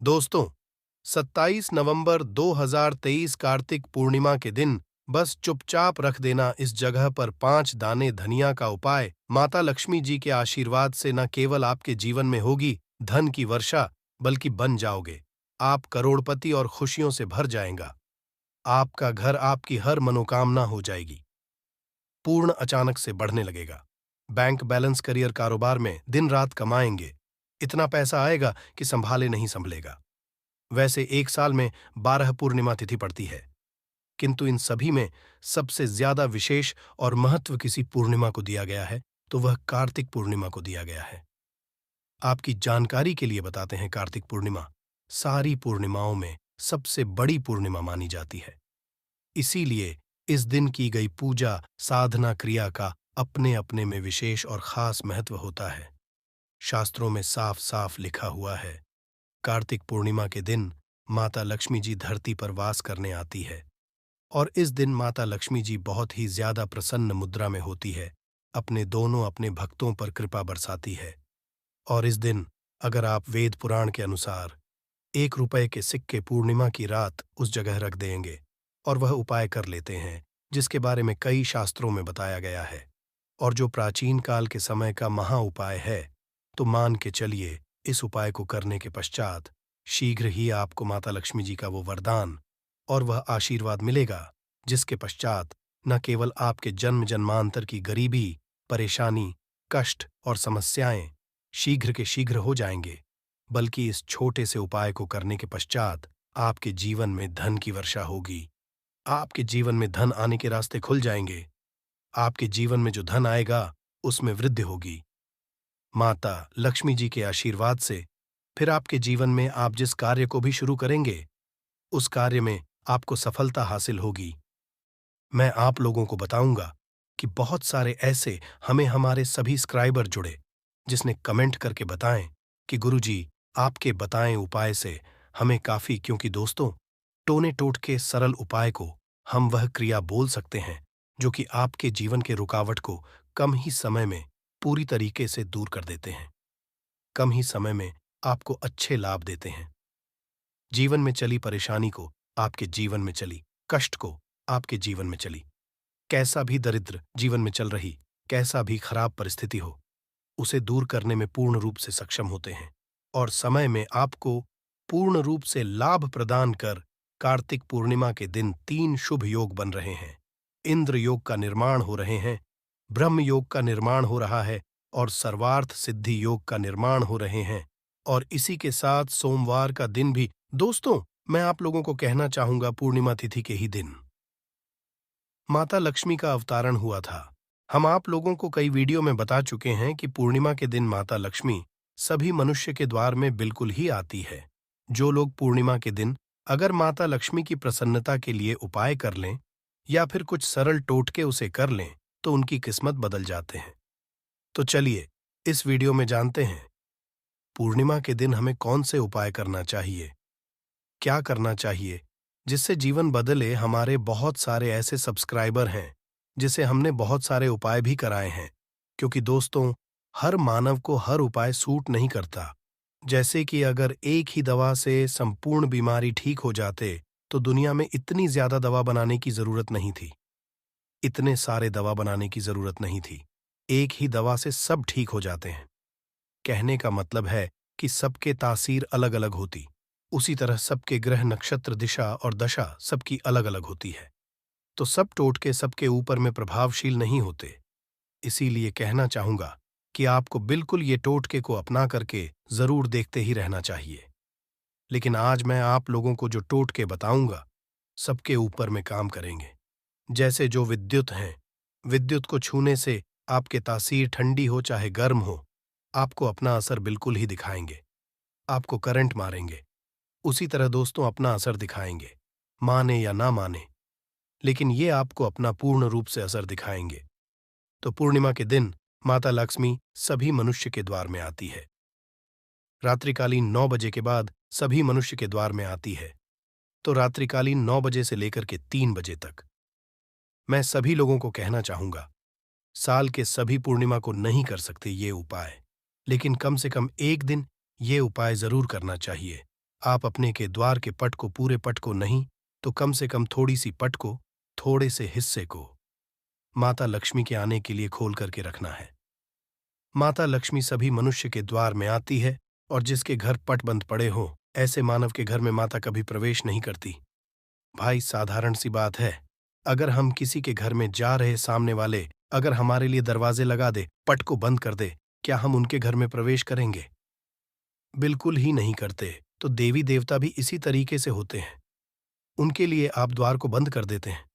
दोस्तों, 27 नवंबर 2023 कार्तिक पूर्णिमा के दिन बस चुपचाप रख देना इस जगह पर 5 दाने धनिया का उपाय माता लक्ष्मी जी के आशीर्वाद से न केवल आपके जीवन में होगी धन की वर्षा, बल्कि बन जाओगे आप करोड़पति और खुशियों से भर जाएगा। आपका घर आपकी हर मनोकामना हो जाएगी। पूर्ण अचानक से बढ़ने लगेगा। बैंक बैलेंस, करियर, कारोबार में दिन रात कमाएंगे। इतना पैसा आएगा कि संभाले नहीं संभलेगा। वैसे एक साल में 12 पूर्णिमा तिथि पड़ती है, किंतु इन सभी में सबसे ज्यादा विशेष और महत्व किसी पूर्णिमा को दिया गया है, तो वह कार्तिक पूर्णिमा को दिया गया है। आपकी जानकारी के लिए बताते हैं, कार्तिक पूर्णिमा सारी पूर्णिमाओं में सबसे बड़ी पूर्णिमा मानी जाती है। इसीलिए इस दिन की गई पूजा, साधना, क्रिया का अपने अपने में विशेष और खास महत्व होता है। शास्त्रों में साफ साफ लिखा हुआ है, कार्तिक पूर्णिमा के दिन माता लक्ष्मी जी धरती पर वास करने आती है और इस दिन माता लक्ष्मी जी बहुत ही ज्यादा प्रसन्न मुद्रा में होती है, अपने भक्तों पर कृपा बरसाती है। और इस दिन अगर आप वेद पुराण के अनुसार 1 रुपए के सिक्के पूर्णिमा की रात उस जगह रख देंगे और वह उपाय कर लेते हैं, जिसके बारे में कई शास्त्रों में बताया गया है और जो प्राचीन काल के समय का महा उपाय है, तो मान के चलिए इस उपाय को करने के पश्चात शीघ्र ही आपको माता लक्ष्मी जी का वो वरदान और वह आशीर्वाद मिलेगा, जिसके पश्चात न केवल आपके जन्म जन्मांतर की गरीबी, परेशानी, कष्ट और समस्याएं शीघ्र के शीघ्र हो जाएंगे, बल्कि इस छोटे से उपाय को करने के पश्चात आपके जीवन में धन की वर्षा होगी। आपके जीवन में धन आने के रास्ते खुल जाएंगे। आपके जीवन में जो धन आएगा उसमें वृद्धि होगी। माता लक्ष्मी जी के आशीर्वाद से फिर आपके जीवन में आप जिस कार्य को भी शुरू करेंगे, उस कार्य में आपको सफलता हासिल होगी। मैं आप लोगों को बताऊंगा कि बहुत सारे ऐसे हमें हमारे सभी सब्सक्राइबर जुड़े, जिसने कमेंट करके बताएं कि गुरुजी, आपके बताएं उपाय से हमें काफी, क्योंकि दोस्तों, टोने टोटके सरल उपाय को हम वह क्रिया बोल सकते हैं जो कि आपके जीवन के रुकावट को कम ही समय में पूरी तरीके से दूर कर देते हैं, कम ही समय में आपको अच्छे लाभ देते हैं। जीवन में चली परेशानी को आपके जीवन में चली, कष्ट को आपके जीवन में चली, कैसा भी दरिद्र जीवन में चल रही, कैसा भी खराब परिस्थिति हो, उसे दूर करने में पूर्ण रूप से सक्षम होते हैं और समय में आपको पूर्ण रूप से लाभ प्रदान कर कार्तिक पूर्णिमा के दिन 3 शुभ योग बन रहे हैं। इंद्र योग का निर्माण हो रहे हैं, ब्रह्म योग का निर्माण हो रहा है और सर्वार्थ सिद्धि योग का निर्माण हो रहे हैं। और इसी के साथ सोमवार का दिन भी, दोस्तों, मैं आप लोगों को कहना चाहूंगा, पूर्णिमा तिथि के ही दिन माता लक्ष्मी का अवतारण हुआ था। हम आप लोगों को कई वीडियो में बता चुके हैं कि पूर्णिमा के दिन माता लक्ष्मी सभी मनुष्य के द्वार में बिल्कुल ही आती है। जो लोग पूर्णिमा के दिन अगर माता लक्ष्मी की प्रसन्नता के लिए उपाय कर लें या फिर कुछ सरल टोटके उसे कर लें, तो उनकी किस्मत बदल जाते हैं। तो चलिए इस वीडियो में जानते हैं, पूर्णिमा के दिन हमें कौन से उपाय करना चाहिए, क्या करना चाहिए जिससे जीवन बदले। हमारे बहुत सारे ऐसे सब्सक्राइबर हैं जिसे हमने बहुत सारे उपाय भी कराए हैं, क्योंकि दोस्तों, हर मानव को हर उपाय सूट नहीं करता। जैसे कि अगर एक ही दवा से संपूर्ण बीमारी ठीक हो जाते, तो दुनिया में इतनी ज्यादा दवा बनाने की जरूरत नहीं थी, इतने सारे दवा बनाने की जरूरत नहीं थी। एक ही दवा से सब ठीक हो जाते हैं। कहने का मतलब है कि सबके तासीर अलग अलग होती, उसी तरह सबके ग्रह, नक्षत्र, दिशा और दशा सबकी अलग अलग होती है, तो सब टोटके सबके ऊपर में प्रभावशील नहीं होते। इसीलिए कहना चाहूंगा कि आपको बिल्कुल ये टोटके को अपना करके जरूर देखते ही रहना चाहिए। लेकिन आज मैं आप लोगों को जो टोटके बताऊंगा, सबके ऊपर में काम करेंगे। जैसे जो विद्युत हैं, विद्युत को छूने से आपके तासीर ठंडी हो चाहे गर्म हो, आपको अपना असर बिल्कुल ही दिखाएंगे, आपको करंट मारेंगे। उसी तरह दोस्तों अपना असर दिखाएंगे, माने या ना माने, लेकिन ये आपको अपना पूर्ण रूप से असर दिखाएंगे। तो पूर्णिमा के दिन माता लक्ष्मी सभी मनुष्य के द्वार में आती है। रात्रिकालीन 9 बजे के बाद सभी मनुष्य के द्वार में आती है, तो रात्रिकालीन 9 बजे से लेकर के 3 बजे तक मैं सभी लोगों को कहना चाहूंगा, साल के सभी पूर्णिमा को नहीं कर सकते ये उपाय, लेकिन कम से कम एक दिन ये उपाय जरूर करना चाहिए। आप अपने के द्वार के पट को, पूरे पट को नहीं तो कम से कम थोड़ी सी पट को, थोड़े से हिस्से को माता लक्ष्मी के आने के लिए खोल करके रखना है। माता लक्ष्मी सभी मनुष्य के द्वार में आती है और जिसके घर पट बंद पड़े हों, ऐसे मानव के घर में माता कभी प्रवेश नहीं करती। भाई, साधारण सी बात है, अगर हम किसी के घर में जा रहे, सामने वाले अगर हमारे लिए दरवाजे लगा दे, पट को बंद कर दे, क्या हम उनके घर में प्रवेश करेंगे? बिल्कुल ही नहीं करते। तो देवी देवता भी इसी तरीके से होते हैं। उनके लिए आप द्वार को बंद कर देते हैं,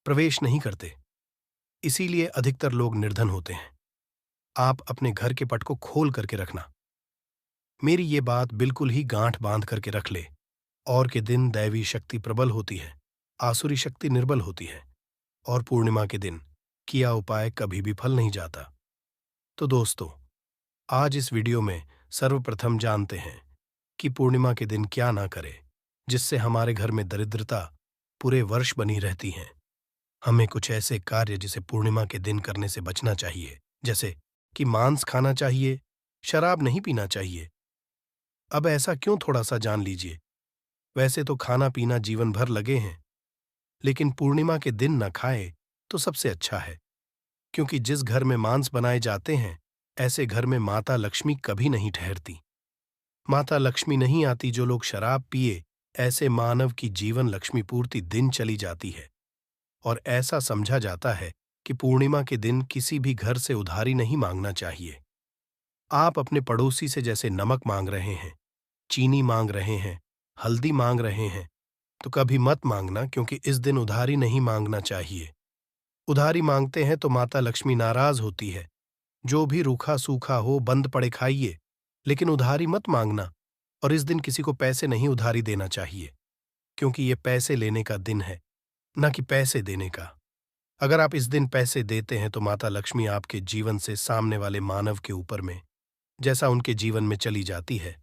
प्रवेश नहीं करते। इसीलिए अधिकतर लोग निर्धन होते हैं। आप अपने घर के पट को खोल करके रखना। मेरी ये बात बिल्कुल ही गांठ बांध करके रख ले। और के दिन दैवी शक्ति प्रबल होती है, आसुरी शक्ति निर्बल होती है, और पूर्णिमा के दिन किया उपाय कभी भी फल नहीं जाता। तो दोस्तों, आज इस वीडियो में सर्वप्रथम जानते हैं कि पूर्णिमा के दिन क्या ना करें, जिससे हमारे घर में दरिद्रता पूरे वर्ष बनी रहती है। हमें कुछ ऐसे कार्य जिसे पूर्णिमा के दिन करने से बचना चाहिए, जैसे कि मांस खाना चाहिए, शराब नहीं पीना चाहिए। अब ऐसा क्यों, थोड़ा सा जान लीजिए। वैसे तो खाना पीना जीवन भर लगे हैं, लेकिन पूर्णिमा के दिन न खाए तो सबसे अच्छा है, क्योंकि जिस घर में मांस बनाए जाते हैं, ऐसे घर में माता लक्ष्मी कभी नहीं ठहरती। माता लक्ष्मी नहीं आती। जो लोग शराब पिए, ऐसे मानव की जीवन लक्ष्मी पूर्ति दिन चली जाती है। और ऐसा समझा जाता है कि पूर्णिमा के दिन किसी भी घर से उधारी नहीं मांगना चाहिए। आप अपने पड़ोसी से जैसे नमक मांग रहे हैं, चीनी मांग रहे हैं, हल्दी मांग रहे हैं, तो कभी मत मांगना, क्योंकि इस दिन उधारी नहीं मांगना चाहिए। उधारी मांगते हैं तो माता लक्ष्मी नाराज होती है। जो भी रूखा सूखा हो, बंद पड़े खाइए, लेकिन उधारी मत मांगना। और इस दिन किसी को पैसे नहीं उधारी देना चाहिए, क्योंकि ये पैसे लेने का दिन है, न कि पैसे देने का। अगर आप इस दिन पैसे देते हैं तो माता लक्ष्मी आपके जीवन से सामने वाले मानव के ऊपर में जैसा उनके जीवन में चली जाती है,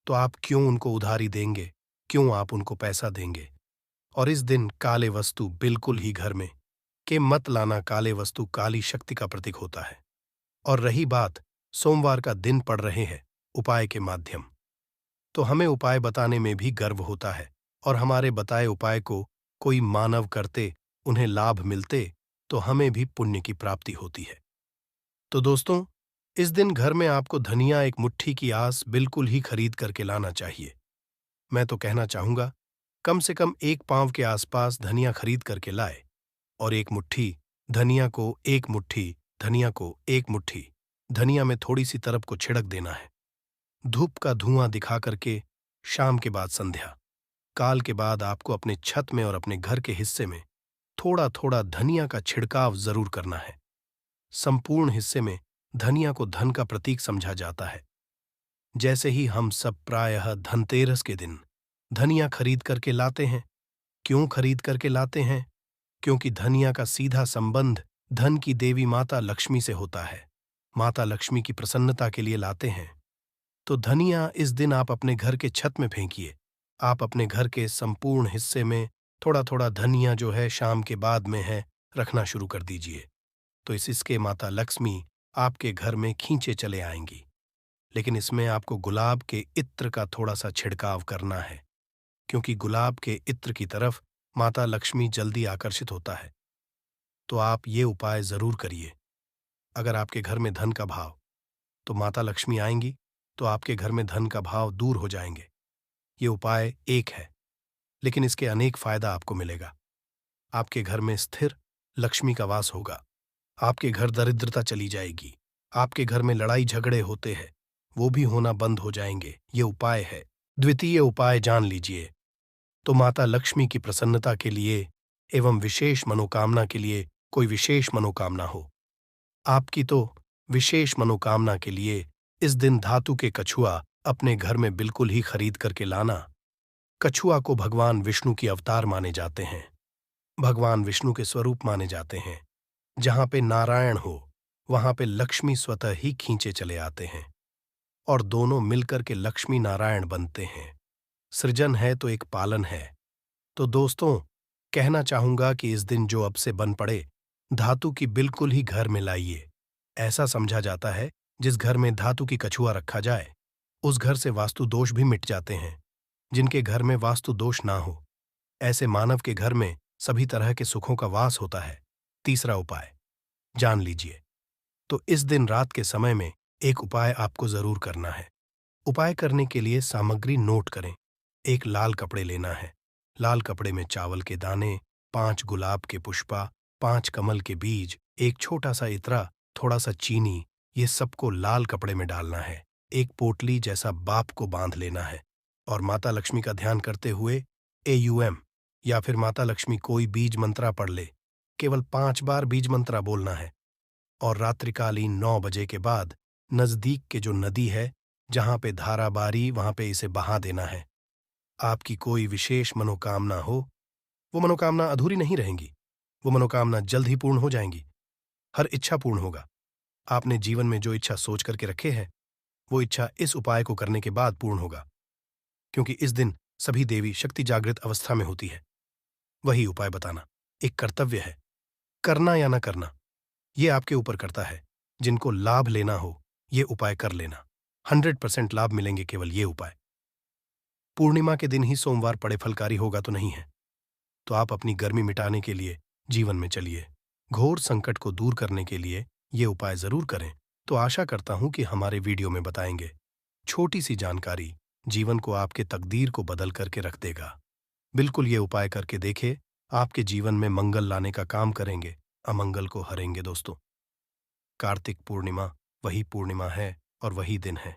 तो आप क्यों उनको उधारी देंगे, क्यों आप उनको पैसा देंगे? और इस दिन काले वस्तु बिल्कुल ही घर में के मत लाना। काले वस्तु काली शक्ति का प्रतीक होता है। और रही बात सोमवार का दिन पड़ रहे हैं उपाय के माध्यम, तो हमें उपाय बताने में भी गर्व होता है, और हमारे बताए उपाय को कोई मानव करते, उन्हें लाभ मिलते, तो हमें भी पुण्य की प्राप्ति होती है। तो दोस्तों, इस दिन घर में आपको धनिया एक मुट्ठी की आस बिल्कुल ही खरीद करके लाना चाहिए। मैं तो कहना चाहूंगा, कम से कम 1 पांव के आसपास धनिया खरीद करके लाए, और एक मुट्ठी धनिया को, एक मुट्ठी धनिया को, एक मुट्ठी धनिया में थोड़ी सी तरफ को छिड़क देना है। धूप का धुआं दिखा करके शाम के बाद संध्या काल के बाद आपको अपने छत में और अपने घर के हिस्से में थोड़ा थोड़ा धनिया का छिड़काव जरूर करना है। संपूर्ण हिस्से में धनिया को धन का प्रतीक समझा जाता है। जैसे ही हम सब प्रायः धनतेरस के दिन धनिया खरीद करके लाते हैं। क्यों खरीद करके लाते हैं? क्योंकि धनिया का सीधा संबंध धन की देवी माता लक्ष्मी से होता है। माता लक्ष्मी की प्रसन्नता के लिए लाते हैं। तो धनिया इस दिन आप अपने घर के छत में फेंकिए। आप अपने घर के संपूर्ण हिस्से में थोड़ा थोड़ा धनिया जो है शाम के बाद में है रखना शुरू कर दीजिए। तो इसके माता लक्ष्मी आपके घर में खींचे चले आएंगी। लेकिन इसमें आपको गुलाब के इत्र का थोड़ा सा छिड़काव करना है, क्योंकि गुलाब के इत्र की तरफ माता लक्ष्मी जल्दी आकर्षित होता है। तो आप ये उपाय जरूर करिए। अगर आपके घर में धन का भाव, तो माता लक्ष्मी आएंगी, तो आपके घर में धन का भाव दूर हो जाएंगे। ये उपाय एक है, लेकिन इसके अनेक फायदा आपको मिलेगा। आपके घर में स्थिर लक्ष्मी का वास होगा। आपके घर दरिद्रता चली जाएगी। आपके घर में लड़ाई झगड़े होते हैं, वो भी होना बंद हो जाएंगे। ये उपाय है। द्वितीय उपाय जान लीजिए। तो माता लक्ष्मी की प्रसन्नता के लिए एवं विशेष मनोकामना के लिए, कोई विशेष मनोकामना हो आपकी, तो विशेष मनोकामना के लिए इस दिन धातु के कछुआ अपने घर में बिल्कुल ही खरीद करके लाना। कछुआ को भगवान विष्णु की अवतार माने जाते हैं, भगवान विष्णु के स्वरूप माने जाते हैं। जहां पे नारायण हो, वहां पे लक्ष्मी स्वतः ही खींचे चले आते हैं, और दोनों मिलकर के लक्ष्मी नारायण बनते हैं। सृजन है तो एक पालन है। तो दोस्तों, कहना चाहूंगा कि इस दिन जो अब से बन पड़े धातु की बिल्कुल ही घर में लाइए। ऐसा समझा जाता है, जिस घर में धातु की कछुआ रखा जाए, उस घर से वास्तु दोष भी मिट जाते हैं। जिनके घर में वास्तु दोष ना हो, ऐसे मानव के घर में सभी तरह के सुखों का वास होता है। तीसरा उपाय जान लीजिए। तो इस दिन रात के समय में एक उपाय आपको जरूर करना है। उपाय करने के लिए सामग्री नोट करें। एक लाल कपड़े लेना है। लाल कपड़े में चावल के दाने, 5 गुलाब के पुष्पा, 5 कमल के बीज, एक छोटा सा इत्रा, थोड़ा सा चीनी, ये सबको लाल कपड़े में डालना है। एक पोटली जैसा बाप को बांध लेना है और माता लक्ष्मी का ध्यान करते हुए AUM या फिर माता लक्ष्मी कोई बीज मंत्रा पढ़ ले। केवल 5 बार बीज मंत्रा बोलना है और रात्रिकालीन 9 बजे के बाद नजदीक के जो नदी है, जहां पे धारा बारी, वहां पे इसे बहा देना है। आपकी कोई विशेष मनोकामना हो, वो मनोकामना अधूरी नहीं रहेंगी। वो मनोकामना जल्द ही पूर्ण हो जाएंगी। हर इच्छा पूर्ण होगा। आपने जीवन में जो इच्छा सोच करके रखे है, वो इच्छा इस उपाय को करने के बाद पूर्ण होगा, क्योंकि इस दिन सभी देवी शक्ति जागृत अवस्था में होती है। वही उपाय बताना एक कर्तव्य है। करना या ना करना, ये आपके ऊपर करता है। जिनको लाभ लेना हो, ये उपाय कर लेना। 100% लाभ मिलेंगे केवल ये उपाय। पूर्णिमा के दिन ही सोमवार पड़े फलकारी होगा तो नहीं है। तो आप अपनी गर्मी मिटाने के लिए जीवन में चलिए। घोर संकट को दूर करने के लिए ये उपाय जरूर करें। तो आशा करता हूं कि हमारे वीडियो में बताएंगे छोटी सी जानकारी जीवन को आपके तकदीर को बदल करके रख देगा। बिल्कुल ये उपाय करके देखे, आपके जीवन में मंगल लाने का काम करेंगे, अमंगल को हरेंगे। दोस्तों, कार्तिक पूर्णिमा वही पूर्णिमा है और वही दिन है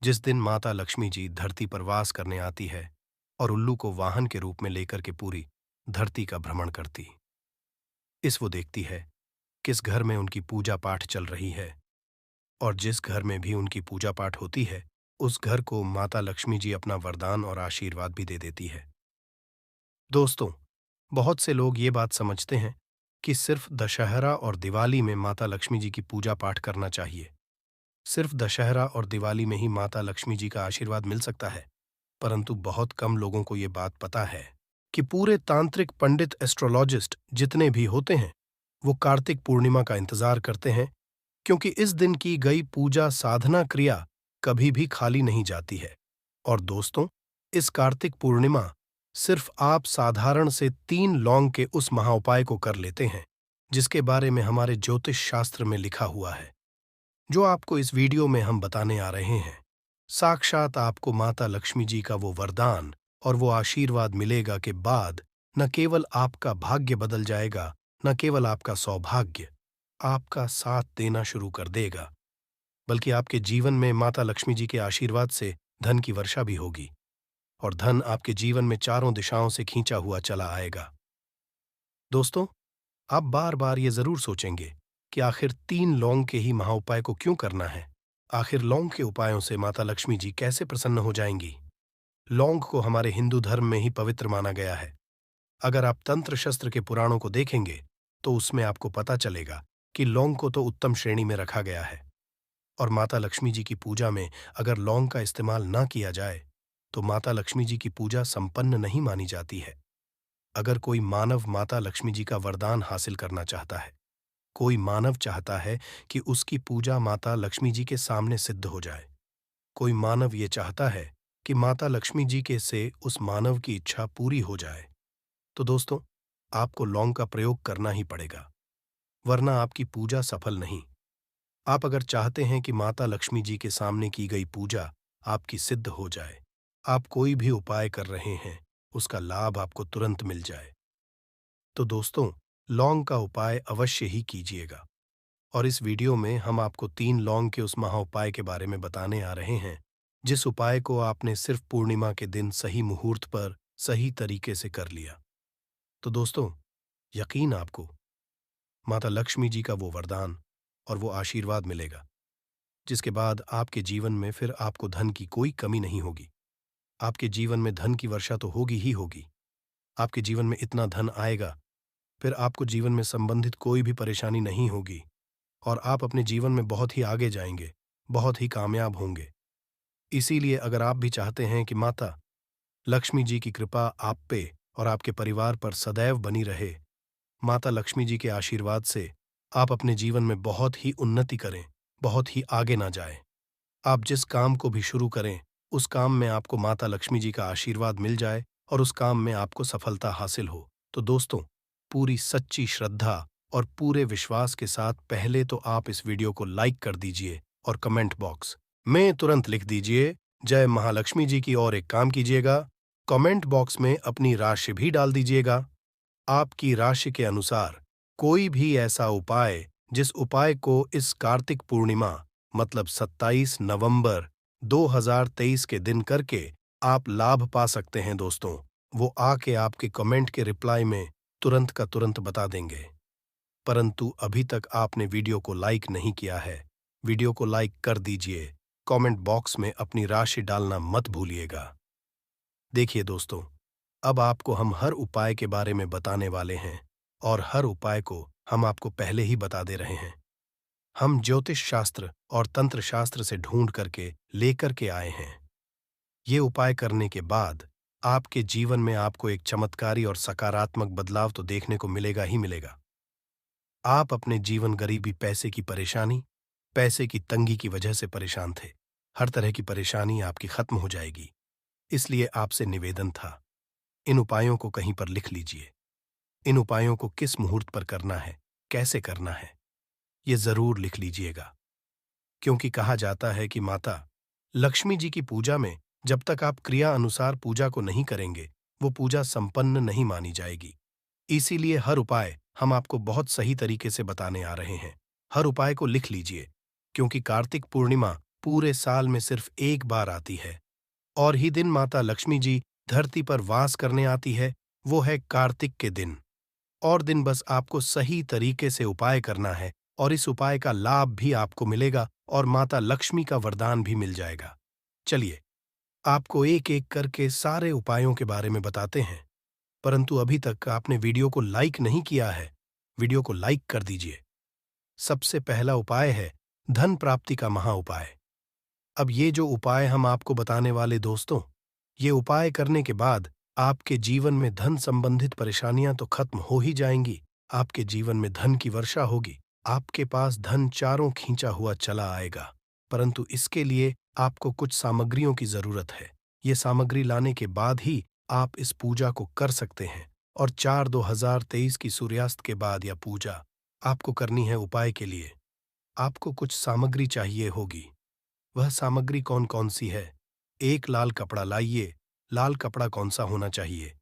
जिस दिन माता लक्ष्मी जी धरती पर वास करने आती है और उल्लू को वाहन के रूप में लेकर के पूरी धरती का भ्रमण करती। इस वो देखती है किस घर में उनकी पूजा पाठ चल रही है, और जिस घर में भी उनकी पूजा पाठ होती है, उस घर को माता लक्ष्मी जी अपना वरदान और आशीर्वाद भी दे देती है। दोस्तों, बहुत से लोग ये बात समझते हैं कि सिर्फ दशहरा और दिवाली में माता लक्ष्मी जी की पूजा पाठ करना चाहिए। सिर्फ दशहरा और दिवाली में ही माता लक्ष्मी जी का आशीर्वाद मिल सकता है, परंतु बहुत कम लोगों को ये बात पता है कि पूरे तांत्रिक पंडित एस्ट्रोलॉजिस्ट जितने भी होते हैं, वो कार्तिक पूर्णिमा का इंतजार करते हैं, क्योंकि इस दिन की गई पूजा साधना क्रिया कभी भी खाली नहीं जाती है। और दोस्तों, इस कार्तिक पूर्णिमा सिर्फ आप साधारण से 3 लौंग के उस महाउपाय को कर लेते हैं जिसके बारे में हमारे ज्योतिष शास्त्र में लिखा हुआ है, जो आपको इस वीडियो में हम बताने आ रहे हैं। साक्षात आपको माता लक्ष्मी जी का वो वरदान और वो आशीर्वाद मिलेगा के बाद न केवल आपका भाग्य बदल जाएगा, न केवल आपका सौभाग्य आपका साथ देना शुरू कर देगा, बल्कि आपके जीवन में माता लक्ष्मी जी के आशीर्वाद से धन की वर्षा भी होगी और धन आपके जीवन में चारों दिशाओं से खींचा हुआ चला आएगा। दोस्तों, आप बार बार ये जरूर सोचेंगे कि आखिर 3 लौंग के ही महाउपाय को क्यों करना है। आखिर लौंग के उपायों से माता लक्ष्मी जी कैसे प्रसन्न हो जाएंगी। लौंग को हमारे हिंदू धर्म में ही पवित्र माना गया है। अगर आप तंत्र शस्त्र के पुराणों को देखेंगे तो उसमें आपको पता चलेगा कि लौंग को तो उत्तम श्रेणी में रखा गया है, और माता लक्ष्मी जी की पूजा में अगर लौंग का इस्तेमाल ना किया जाए तो माता लक्ष्मी जी की पूजा संपन्न नहीं मानी जाती है। अगर कोई मानव माता लक्ष्मी जी का वरदान हासिल करना चाहता है, कोई मानव चाहता है कि उसकी पूजा माता लक्ष्मी जी के सामने सिद्ध हो जाए, कोई मानव ये चाहता है कि माता लक्ष्मी जी के से उस मानव की इच्छा पूरी हो जाए, तो दोस्तों, आपको लौंग का प्रयोग करना ही पड़ेगा, वरना आपकी पूजा सफल नहीं। आप अगर चाहते हैं कि माता लक्ष्मी जी के सामने की गई पूजा आपकी सिद्ध हो जाए, आप कोई भी उपाय कर रहे हैं, उसका लाभ आपको तुरंत मिल जाए, तो दोस्तों, लौंग का उपाय अवश्य ही कीजिएगा। और इस वीडियो में हम आपको 3 लौंग के उस महाउपाय के बारे में बताने आ रहे हैं, जिस उपाय को आपने सिर्फ पूर्णिमा के दिन सही मुहूर्त पर सही तरीके से कर लिया, तो दोस्तों, यकीन आपको माता लक्ष्मी जी का वो वरदान और वो आशीर्वाद मिलेगा, जिसके बाद आपके जीवन में फिर आपको धन की कोई कमी नहीं होगी। आपके जीवन में धन की वर्षा तो होगी ही होगी। आपके जीवन में इतना धन आएगा, फिर आपको जीवन में संबंधित कोई भी परेशानी नहीं होगी और आप अपने जीवन में बहुत ही आगे जाएंगे, बहुत ही कामयाब होंगे। इसीलिए अगर आप भी चाहते हैं कि माता लक्ष्मी जी की कृपा आप पे और आपके परिवार पर सदैव बनी रहे, माता लक्ष्मी जी के आशीर्वाद से आप अपने जीवन में बहुत ही उन्नति करें, बहुत ही आगे ना जाएं, आप जिस काम को भी शुरू करें उस काम में आपको माता लक्ष्मी जी का आशीर्वाद मिल जाए और उस काम में आपको सफलता हासिल हो। तो दोस्तों, पूरी सच्ची श्रद्धा और पूरे विश्वास के साथ पहले तो आप इस वीडियो को लाइक कर दीजिए और कमेंट बॉक्स में तुरंत लिख दीजिए जय महालक्ष्मी जी की। और एक काम कीजिएगा, कमेंट बॉक्स में अपनी राशि भी डाल दीजिएगा। आपकी राशि के अनुसार कोई भी ऐसा उपाय जिस उपाय को इस कार्तिक पूर्णिमा मतलब 27 नवंबर 2023 के दिन करके आप लाभ पा सकते हैं दोस्तों, वो आके आपके कमेंट के रिप्लाई में तुरंत का तुरंत बता देंगे। परंतु अभी तक आपने वीडियो को लाइक नहीं किया है, वीडियो को लाइक कर दीजिए। कमेंट बॉक्स में अपनी राशि डालना मत भूलिएगा। देखिए दोस्तों, अब आपको हम हर उपाय के बारे में बताने वाले हैं और हर उपाय को हम आपको पहले ही बता दे रहे हैं। हम ज्योतिष शास्त्र और तंत्र शास्त्र से ढूंढ करके लेकर के आए हैं। ये उपाय करने के बाद आपके जीवन में आपको एक चमत्कारी और सकारात्मक बदलाव तो देखने को मिलेगा ही मिलेगा। आप अपने जीवन गरीबी, पैसे की परेशानी, पैसे की तंगी की वजह से परेशान थे, हर तरह की परेशानी आपकी खत्म हो जाएगी। इसलिए आपसे निवेदन था, इन उपायों को कहीं पर लिख लीजिए। इन उपायों को किस मुहूर्त पर करना है, कैसे करना है, ये जरूर लिख लीजिएगा। क्योंकि कहा जाता है कि माता लक्ष्मी जी की पूजा में जब तक आप क्रिया अनुसार पूजा को नहीं करेंगे, वो पूजा संपन्न नहीं मानी जाएगी। इसीलिए हर उपाय हम आपको बहुत सही तरीके से बताने आ रहे हैं। हर उपाय को लिख लीजिए, क्योंकि कार्तिक पूर्णिमा पूरे साल में सिर्फ एक बार आती है और ही दिन माता लक्ष्मी जी धरती पर वास करने आती है, वो है कार्तिक के दिन। और दिन बस आपको सही तरीके से उपाय करना है और इस उपाय का लाभ भी आपको मिलेगा और माता लक्ष्मी का वरदान भी मिल जाएगा। चलिए, आपको एक एक करके सारे उपायों के बारे में बताते हैं। परंतु अभी तक आपने वीडियो को लाइक नहीं किया है, वीडियो को लाइक कर दीजिए। सबसे पहला उपाय है धन प्राप्ति का महा उपाय। अब ये जो उपाय हम आपको बताने वाले दोस्तों, ये उपाय करने के बाद आपके जीवन में धन संबंधित परेशानियां तो खत्म हो ही जाएंगी, आपके जीवन में धन की वर्षा होगी, आपके पास धन चारों खींचा हुआ चला आएगा। परंतु इसके लिए आपको कुछ सामग्रियों की जरूरत है। ये सामग्री लाने के बाद ही आप इस पूजा को कर सकते हैं और 4/2023 की सूर्यास्त के बाद यह पूजा आपको करनी है। उपाय के लिए आपको कुछ सामग्री चाहिए होगी। वह सामग्री कौन कौन सी है? एक लाल कपड़ा लाइए। लाल कपड़ा कौन सा होना चाहिए?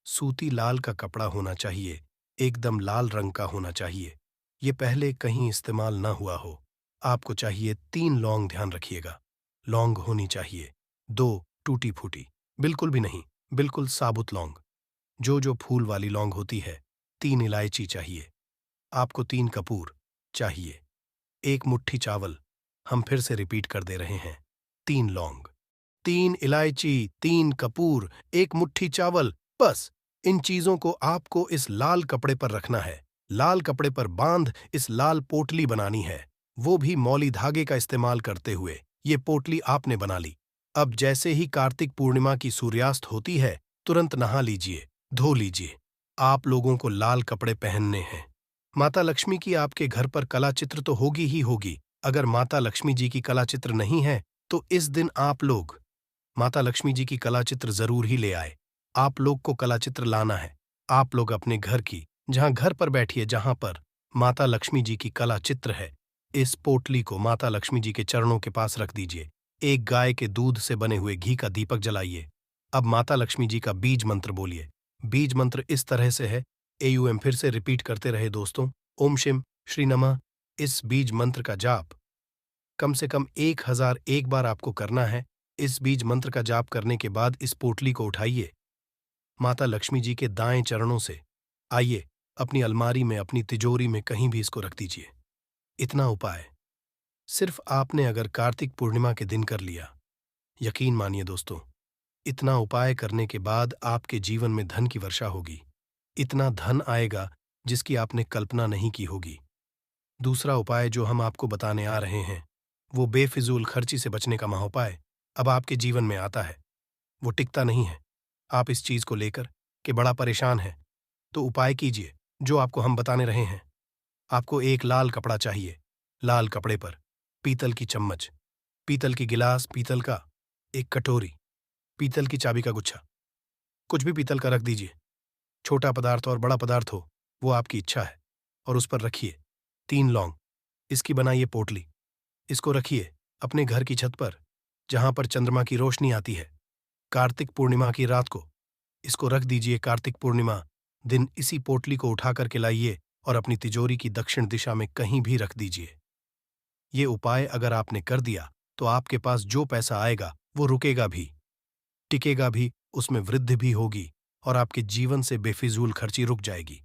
सूती लाल का कपड़ा होना चाहिए, एकदम लाल रंग का होना चाहिए। ये पहले कहीं इस्तेमाल ना हुआ हो। आपको चाहिए 3 लौंग, ध्यान रखिएगा, लौंग होनी चाहिए। 2 टूटी फूटी, बिल्कुल भी नहीं, बिल्कुल साबुत लौंग, जो फूल वाली लौंग होती है। 3 इलायची चाहिए। आपको 3 कपूर चाहिए। 1 मुट्ठी चावल, हम फिर से रिपीट कर दे रहे हैं, 3 लौंग, 3 इलायची, 3 कपूर, 1 मुट्ठी चावल। बस इन चीजों को आपको इस लाल कपड़े पर रखना है। लाल कपड़े पर बांध इस लाल पोटली बनानी है, वो भी मौली धागे का इस्तेमाल करते हुए। ये पोटली आपने बना ली। अब जैसे ही कार्तिक पूर्णिमा की सूर्यास्त होती है, तुरंत नहा लीजिए, धो लीजिए। आप लोगों को लाल कपड़े पहनने हैं। माता लक्ष्मी की आपके घर पर कला चित्र तो होगी ही होगी। अगर माता लक्ष्मी जी की कला चित्र नहीं है तो इस दिन आप लोग माता लक्ष्मी जी की कला चित्र जरूर ही ले आए। आप लोग को कला चित्र लाना है। आप लोग अपने घर की, जहां घर पर बैठिए, जहां पर माता लक्ष्मी जी की कला चित्र है, इस पोटली को माता लक्ष्मी जी के चरणों के पास रख दीजिए। एक गाय के दूध से बने हुए घी का दीपक जलाइए। अब माता लक्ष्मी जी का बीज मंत्र बोलिए। बीज मंत्र इस तरह से है, AUM फिर से रिपीट करते रहे दोस्तों, ओम शिम श्री नमः। इस बीज मंत्र का जाप कम से कम 1001 बार आपको करना है। इस बीज मंत्र का जाप करने के बाद इस पोटली को उठाइए, माता लक्ष्मी जी के दाएं चरणों से आइए, अपनी अलमारी में, अपनी तिजोरी में कहीं भी इसको रख दीजिए। इतना उपाय सिर्फ आपने अगर कार्तिक पूर्णिमा के दिन कर लिया, यकीन मानिए दोस्तों, इतना उपाय करने के बाद आपके जीवन में धन की वर्षा होगी। इतना धन आएगा जिसकी आपने कल्पना नहीं की होगी। दूसरा उपाय जो हम आपको बताने आ रहे हैं, वो बेफिजूल खर्ची से बचने का महाउपाय अब आपके जीवन में आता है। वो टिकता नहीं है। आप इस चीज को लेकर के बड़ा परेशान हैं, तो उपाय कीजिए जो आपको हम बताने रहे हैं। आपको एक लाल कपड़ा चाहिए। लाल कपड़े पर पीतल की चम्मच, पीतल की गिलास, पीतल का एक कटोरी, पीतल की चाबी का गुच्छा, कुछ भी पीतल का रख दीजिए। छोटा पदार्थ और बड़ा पदार्थ हो, वो आपकी इच्छा है। और उस पर रखिए 3 लौंग, इसकी बनाइए पोटली। इसको रखिए अपने घर की छत पर, जहां पर चंद्रमा की रोशनी आती है। कार्तिक पूर्णिमा की रात को इसको रख दीजिए। कार्तिक पूर्णिमा दिन इसी पोटली को उठा करके लाइए और अपनी तिजोरी की दक्षिण दिशा में कहीं भी रख दीजिए। ये उपाय अगर आपने कर दिया तो आपके पास जो पैसा आएगा वो रुकेगा भी, टिकेगा भी, उसमें वृद्धि भी होगी और आपके जीवन से बेफिजूल खर्ची रुक जाएगी।